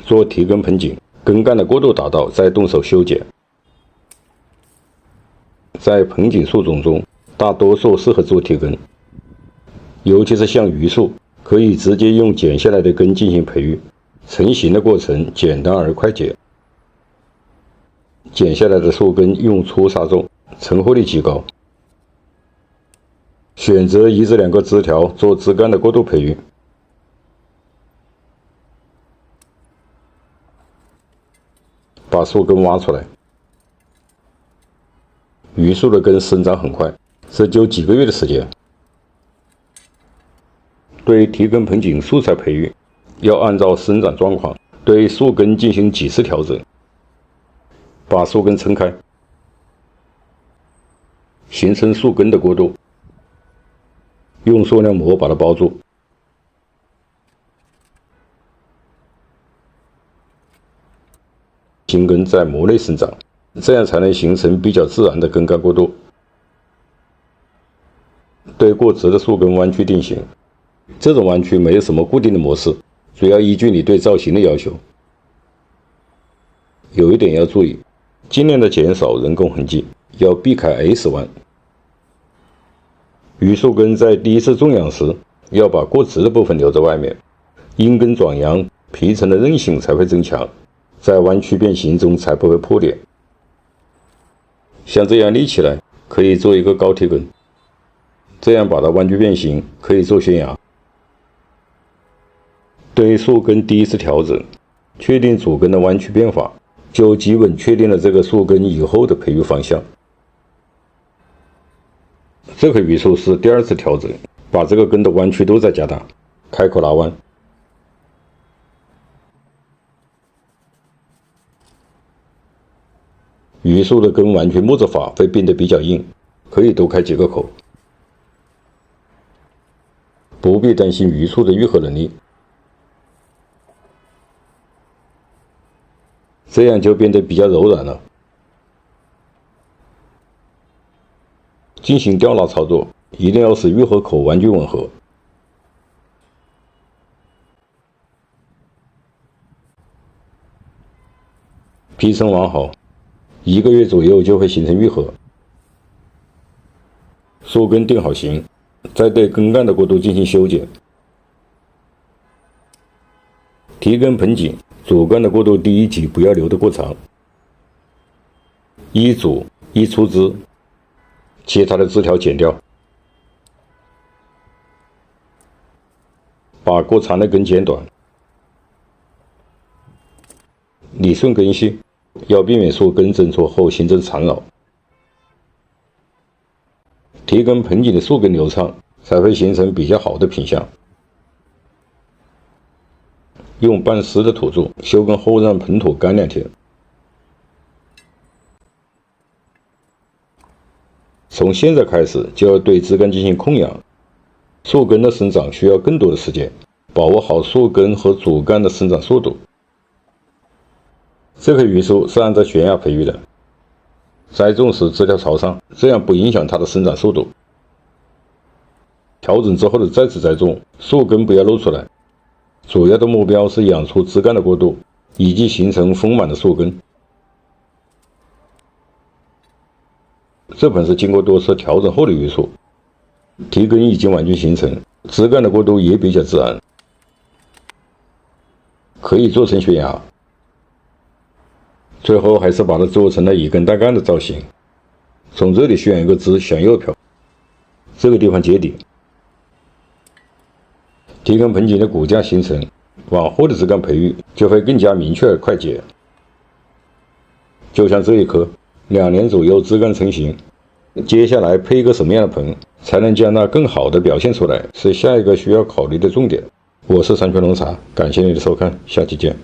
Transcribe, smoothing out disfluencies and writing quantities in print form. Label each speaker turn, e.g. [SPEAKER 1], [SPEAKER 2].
[SPEAKER 1] 做提根盆景，根干的过渡达到再动手修剪。在盆景树种中，大多数适合做提根，尤其是像榆树，可以直接用剪下来的根进行培育，成型的过程简单而快捷。剪下来的树根用粗撒种，成活率极高。选择1至2个枝条做枝干的过渡培育。把树根挖出来。榆树的根生长很快，只就几个月的时间。对提根盆景素材培育，要按照生长状况对树根进行几次调整。把树根撑开，形成树根的过渡，用塑料膜把它包住。新根在膜内生长，这样才能形成比较自然的根干过渡。对过直的树根弯曲定型，这种弯曲没有什么固定的模式，主要依据你对造型的要求。有一点要注意，尽量的减少人工痕迹，要避开 S 弯。榆树根在第一次种养时，要把过直的部分留在外面，因根转阳，皮层的韧性才会增强，在弯曲变形中才不会破裂。像这样立起来，可以做一个高提根，这样把它弯曲变形，可以做悬崖。对树根第一次调整，确定主根的弯曲变化，就基本确定了这个树根以后的培育方向。这棵榆树是第2次调整，把这个根的弯曲都在加大，开口拉弯。榆树的根完全木质化会变得比较硬，可以多开几个口，不必担心榆树的愈合能力。这样就变得比较柔软了。进行吊拉操作，一定要使愈合口完全吻合。皮层完好，1个月左右就会形成愈合。树根定好型，再对根干的过渡进行修剪。提根盆景主干的过渡第1级不要留得过长，1主1出枝，其他的枝条剪掉，把过长的根剪短，理顺根系，要避免树根挣脱后形成缠绕。提根盆景的树根流畅，才会形成比较好的品相。用半湿的土柱修根后，让盆土干2天。从现在开始就要对枝干进行控养，树根的生长需要更多的时间，把握好树根和主干的生长速度。这棵榆树是按照悬崖培育的，栽种时枝条朝上，这样不影响它的生长速度。调整之后的再次栽种，树根不要露出来，主要的目标是养出枝干的过渡，以及形成丰满的树根。这盆是经过多次调整后的榆树，提根已经完全形成，枝干的过渡也比较自然，可以做成悬崖。最后还是把它做成了以根带干的造型，从这里选一个枝向右飘，这个地方接底。提根盆景的骨架形成，往后的枝干培育就会更加明确而快捷。就像这一棵，2年左右枝干成型，接下来配一个什么样的盆，才能将它更好的表现出来，是下一个需要考虑的重点。我是山泉浓茶，感谢你的收看，下期见。